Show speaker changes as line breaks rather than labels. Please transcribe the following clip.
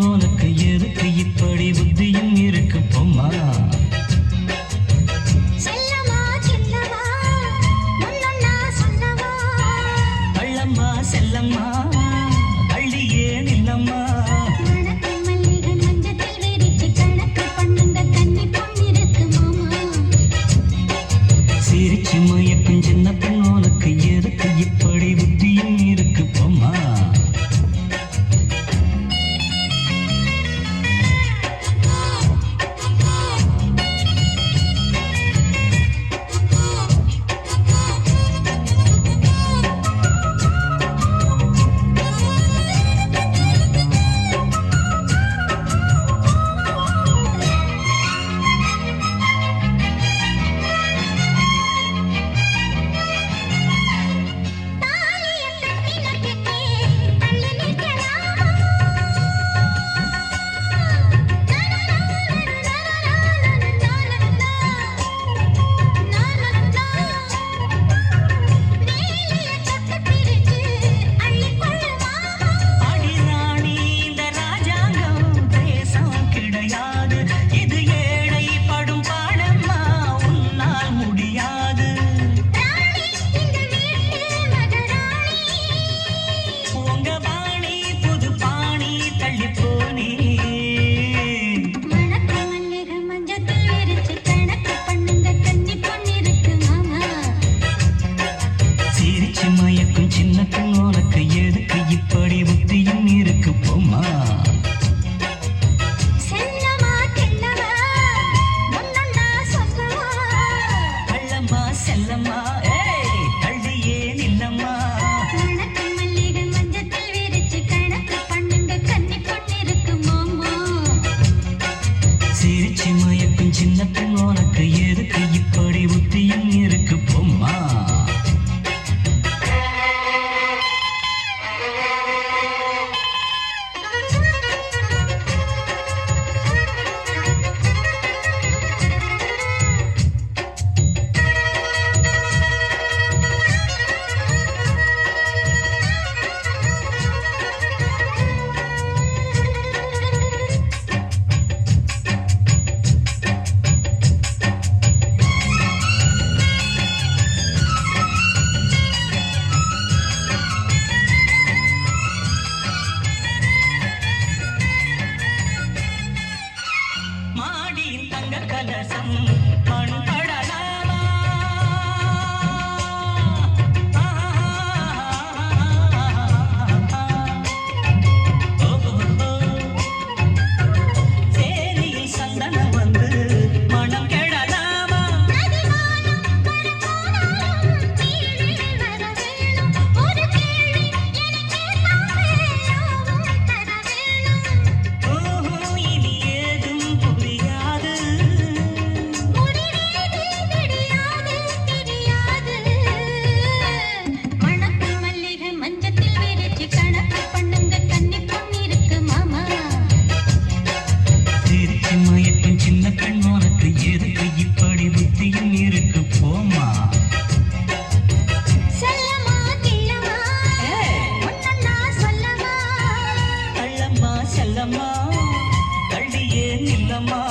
உனக்கு எதுக்கு இப்படி புத்தியும் இருக்கு பொம்மா கள்ளம்மா செல்லம்மா கள்ளியே நில்லம்மா சிரிச்சு மயக்கும் சின்ன பெண் உனக்கு எதுக்கு இப்படி புத்தியும் இருக்கு பொம்மா மயக்கும் சின்ன பெண் உனக்கு எதுக்கு இப்படி புத்தியும் இருக்கு பொம்மா கள்ளம்மா செல்லம்மா கள்ளியே நில்லம்மா சிரிச்சு மயக்கும் சின்ன பெண் உனக்கு எதுக்கு இப்படி புத்தியும் இருக்கு பொம்மா கலசம் மண் கடலாமா சேரியில் சந்தனம் வந்து மனம் கெடலாமா இனி ஏதும் புரியாது மயக்கும் சின்ன பெண் உனக்கு எதுக்கு இப்படி புத்தியும் இருக்கு போமா கள்ளம்மா செல்லம்மா கள்ளியே நில்லம்மா